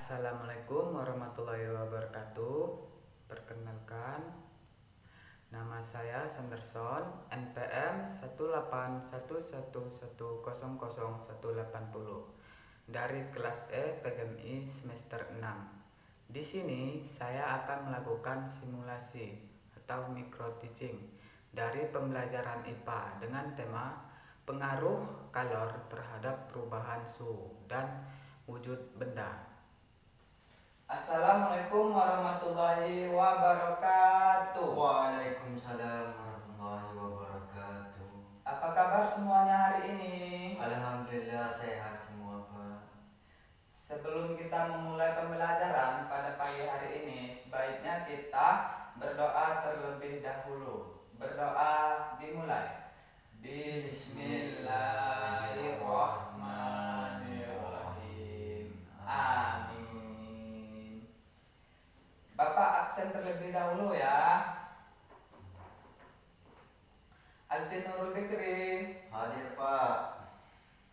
Assalamualaikum warahmatullahi wabarakatuh. Perkenalkan, nama saya Sanderson, NPM 18111001080 dari kelas E PGMI semester 6. Di sini saya akan melakukan simulasi atau micro teaching dari pembelajaran IPA dengan tema pengaruh kalor terhadap perubahan suhu dan wujud benda. Assalamualaikum warahmatullahi wabarakatuh. Waalaikumsalam warahmatullahi wabarakatuh. Apa kabar semuanya hari ini? Alhamdulillah sehat semua, Pak. Sebelum kita memulai pembelajaran pada pagi hari ini, sebaiknya kita berdoa terlebih dahulu. Berdoa dimulai. Bismillahirrahmanirrahim. Amin. Bapak absen terlebih dahulu ya. Alvin Nurul Fikri. Hadir, Pak.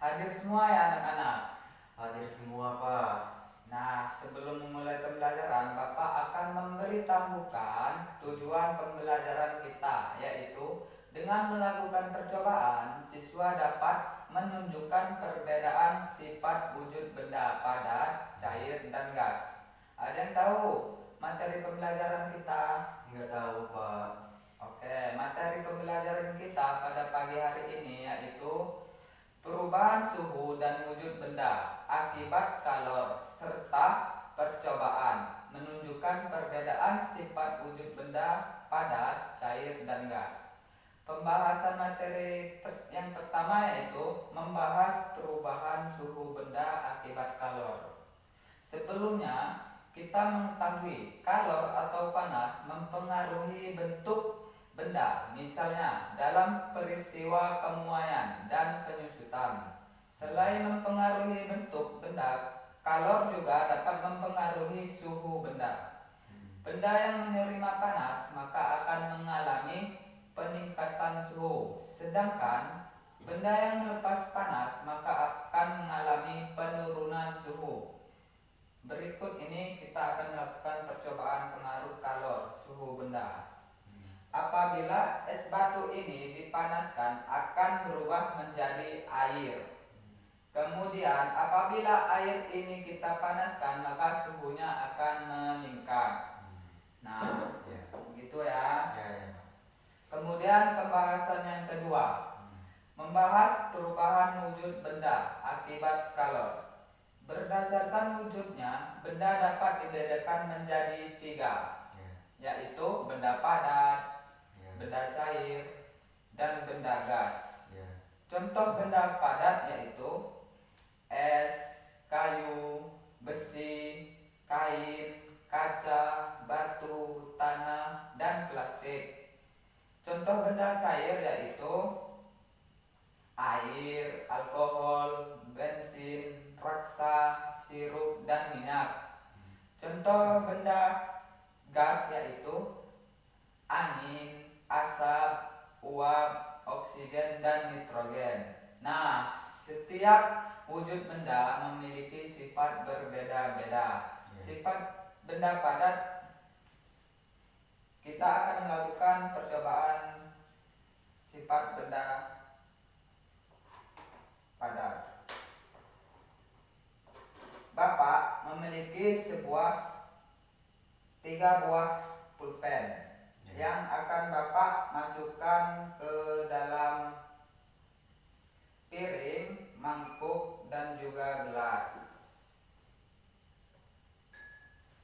Hadir semua ya anak-anak. Hadir semua, Pak. Nah, sebelum memulai pembelajaran, Bapak akan memberitahukan tujuan pembelajaran kita, yaitu dengan melakukan percobaan, siswa dapat menunjukkan perbedaan sifat wujud benda padat, cair, dan gas. Ada yang tahu materi pembelajaran kita? Nggak tahu, Pak. Oke, materi pembelajaran kita pada pagi hari ini yaitu perubahan suhu dan wujud benda akibat kalor serta percobaan menunjukkan perbedaan sifat wujud benda padat, cair, dan gas. Pembahasan materi yang pertama yaitu membahas perubahan suhu benda akibat kalor. Sebelumnya kita mengetahui kalor atau panas mempengaruhi bentuk benda, misalnya dalam peristiwa pemuaian dan penyusutan. Selain mempengaruhi bentuk benda, kalor juga dapat mempengaruhi suhu benda. Benda yang menerima panas maka akan mengalami peningkatan suhu, sedangkan benda yang melepas panas maka akan mengalami penurunan suhu. Berikut ini kita akan melakukan percobaan pengaruh kalor suhu benda. Apabila es batu ini dipanaskan akan berubah menjadi air. Kemudian apabila air ini kita panaskan maka suhunya akan meningkat. Nah, begitu ya. Kemudian pembahasan yang kedua, membahas perubahan wujud benda akibat kalor. Berdasarkan wujudnya, benda dapat dibedakan menjadi 3, yaitu benda padat, benda cair, dan benda gas. Contoh benda padat yaitu es, kayu, besi, kain, kaca, batu, tanah, dan plastik. Contoh benda cair yaitu air, alkohol, bensin, raksa, sirup, dan minyak. Contoh benda gas yaitu angin, asap, uap, oksigen, dan nitrogen. Nah, setiap wujud benda memiliki sifat berbeda-beda. Sifat benda padat, kita akan melakukan percobaan sifat benda padat. Bapak memiliki 3 buah pulpen yang akan Bapak masukkan ke dalam piring, mangkuk, dan juga gelas.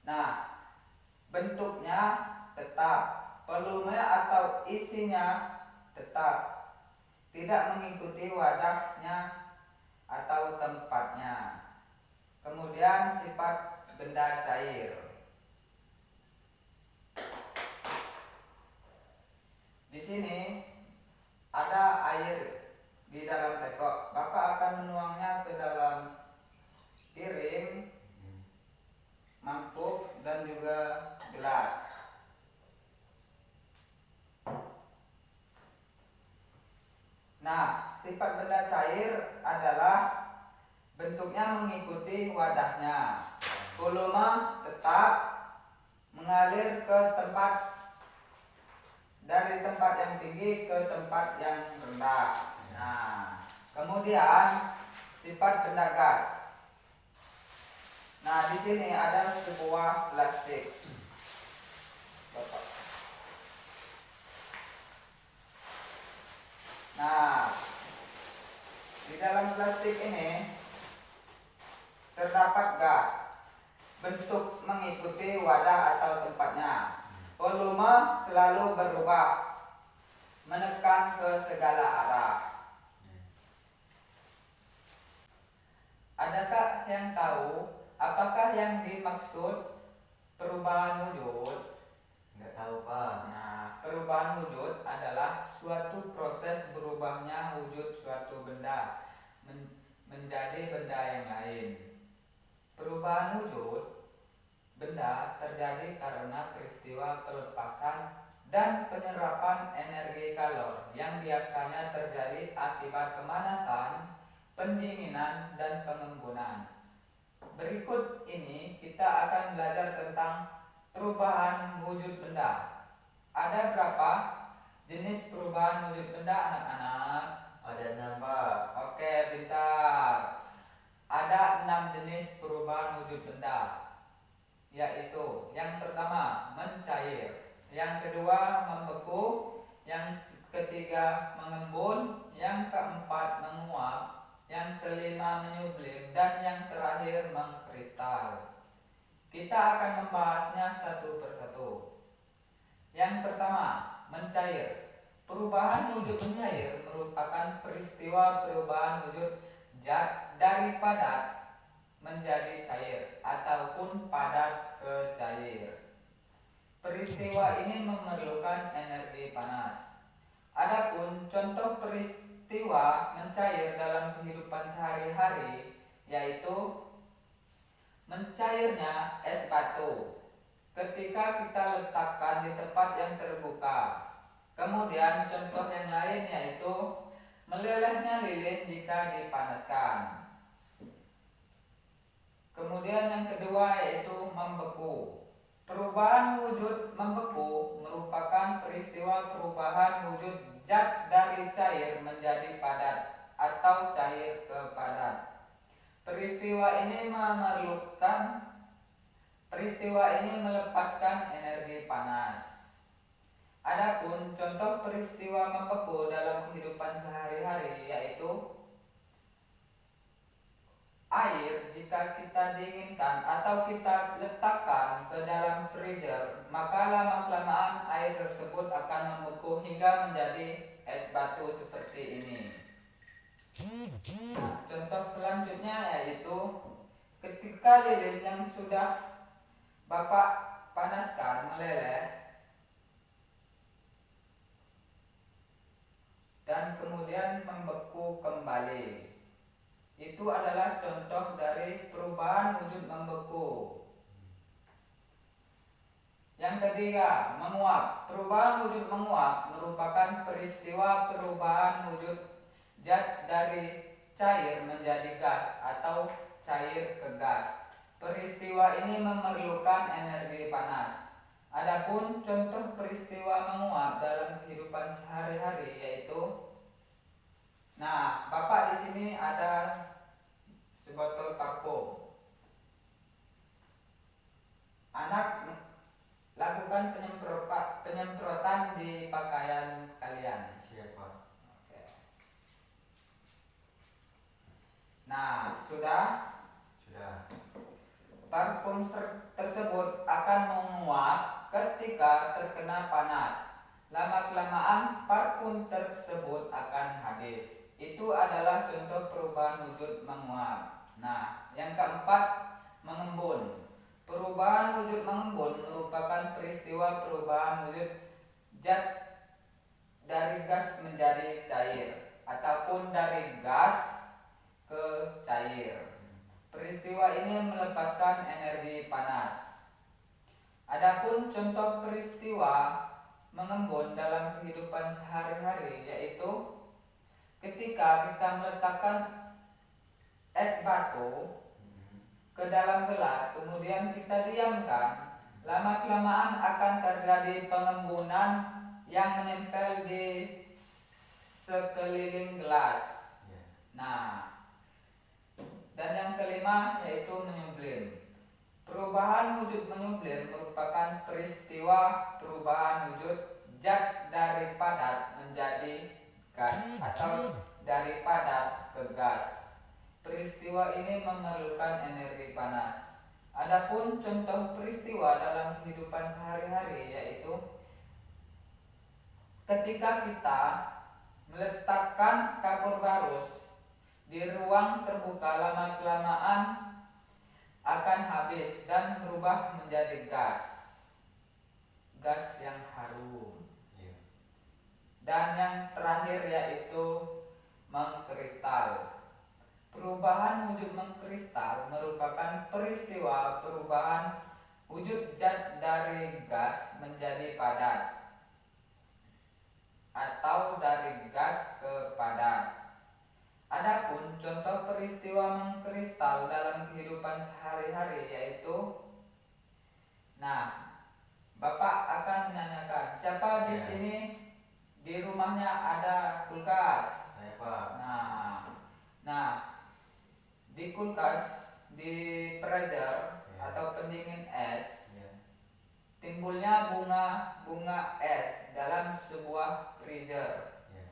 Nah, bentuknya tetap, volume atau isinya tetap, tidak mengikuti wadahnya atau tempatnya. Kemudian sifat benda cair. Di sini ada air di dalam teko. Bapak akan menuangnya ke dalam piring, mangkuk, dan juga gelas. Nah, sifat benda cair adalah bentuknya mengikuti wadahnya. volume tetap mengalir ke tempat dari tempat yang tinggi ke tempat yang rendah. Nah, kemudian sifat benda gas. Nah, di sini ada sebuah plastik. Bapak. Nah, di dalam plastik ini terdapat gas. Bentuk mengikuti wadah atau tempatnya. Volume selalu berubah, menekan ke segala arah. Adakah yang tahu apakah yang dimaksud perubahan wujud? Nggak tahu Pak. Nah, perubahan wujud adalah suatu proses berubahnya wujud suatu benda menjadi benda yang lain. Perubahan wujud benda terjadi karena peristiwa pelepasan dan penyerapan energi kalor yang biasanya terjadi akibat pemanasan, pendinginan, dan pengembunan. Berikut ini kita akan belajar tentang perubahan wujud benda. Ada berapa jenis perubahan wujud benda, anak-anak? Ada 6 Pak. Oke, pintar. Ada 6 jenis perubahan wujud benda, yaitu yang pertama mencair, yang kedua membeku, yang ketiga mengembun, yang keempat menguap, yang kelima menyublim, dan yang terakhir mengkristal. Kita akan membahasnya satu persatu. Yang pertama, mencair. Perubahan wujud mencair merupakan peristiwa perubahan wujud zat dari padat menjadi cair ataupun padat ke cair. Peristiwa ini memerlukan energi panas. Adapun contoh peristiwa mencair dalam kehidupan sehari-hari yaitu mencairnya es batu ketika kita letakkan di tempat yang terbuka. Kemudian contoh yang lain yaitu melelehnya lilin jika dipanaskan. Kemudian yang kedua yaitu membeku. Perubahan wujud membeku merupakan peristiwa perubahan wujud zat dari cair menjadi padat atau cair ke padat. Peristiwa ini melepaskan energi panas. Adapun contoh peristiwa membeku dalam kehidupan sehari-hari yaitu air jika kita dinginkan atau kita letakkan ke dalam freezer, maka lama-kelamaan air tersebut akan membeku hingga menjadi es batu seperti ini. Nah, contoh selanjutnya yaitu ketika lilin yang sudah Bapak panaskan meleleh dan kemudian membeku kembali. Itu adalah contoh dari perubahan wujud membeku. Yang ketiga, menguap. Perubahan wujud menguap merupakan peristiwa perubahan wujud zat dari cair menjadi gas atau cair ke gas. Peristiwa ini memerlukan energi panas. Adapun contoh peristiwa menguap dalam kehidupan sehari-hari yaitu, nah, Bapak di sini ada sebotol parfum. Anak lakukan penyemprotan di pakaian kalian. Siapa? Oke. Nah, sudah. Parfum tersebut akan menguap ketika terkena panas. Lama-kelamaan parfum tersebut akan habis. Itu adalah contoh perubahan wujud menguap. Nah, yang keempat, mengembun. Perubahan wujud mengembun merupakan peristiwa perubahan wujud zat dari gas menjadi cair ataupun dari gas ke cair. Peristiwa ini melepaskan energi panas. Adapun contoh peristiwa mengembun dalam kehidupan sehari-hari yaitu ketika kita meletakkan es batu ke dalam gelas, kemudian kita diamkan, lama-kelamaan akan terjadi pengembunan yang menempel di sekeliling gelas. Ya. Nah, dan yang kelima yaitu menyublim. Perubahan wujud menyublim merupakan peristiwa perubahan wujud zat dari padat menjadi gas atau dari padat ke gas. Peristiwa ini memerlukan energi panas. Adapun contoh peristiwa dalam kehidupan sehari-hari yaitu ketika kita meletakkan kapur barus di ruang terbuka, lama-kelamaan akan habis dan berubah menjadi gas yang harum. Ya. Dan yang terakhir yaitu mengkristal. Perubahan wujud mengkristal merupakan peristiwa perubahan wujud zat dari gas menjadi padat atau dari gas ke padat. Adapun contoh peristiwa mengkristal dalam kehidupan sehari-hari yaitu, nah, Bapak akan menanyakan, siapa di Ya. sini di rumahnya ada kulkas? Saya Pak. Nah, di kulkas, di freezer Ya. atau pendingin es, Ya. timbulnya bunga es dalam sebuah freezer Ya.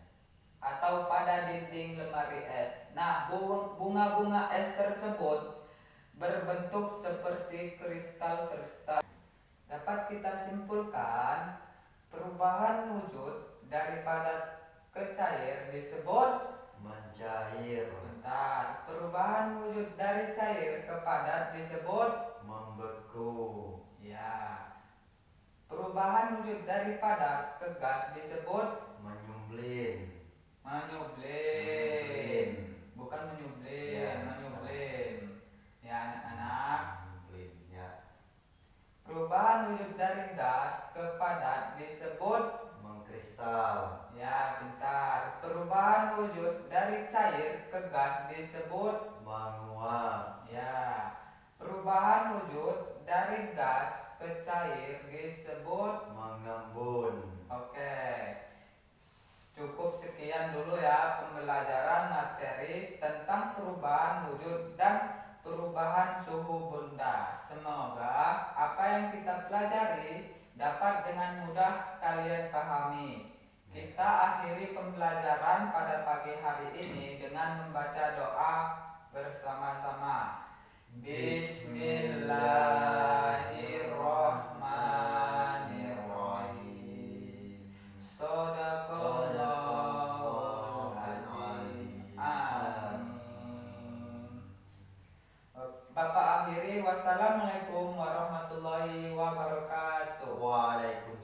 atau pada dinding lemari es. Nah, bunga-bunga es tersebut berbentuk seperti kristal-kristal. Dapat kita simpulkan perubahan wujud dari padat ke cair disebut Mencair. bentar. Perubahan wujud dari cair ke padat disebut Membeku. ya. Perubahan wujud dari padat ke gas disebut Menyumblin. menyublim. Bukan menyublim, Ya. menyublim. Ya anak-anak. Menyumblin. Ya. Perubahan wujud dari gas ke padat disebut Mengkristal. ya bentar. Perubahan wujud dari cair ke gas disebut Menguap. ya. Perubahan wujud dari gas ke cair disebut Mengembun. oke. Cukup sekian dulu ya pembelajaran materi tentang perubahan wujud dan perubahan suhu benda. Semoga apa yang kita pelajari dapat dengan mudah kalian pahami. Kita akhiri pembelajaran pada pagi hari ini dengan membaca doa bersama-sama. Bismillahirrahmanirrahim. Shadaqallahul adzim. Amin. Bapak akhiri, wassalamualaikum warahmatullahi wabarakatuh. Waalaikumsalam.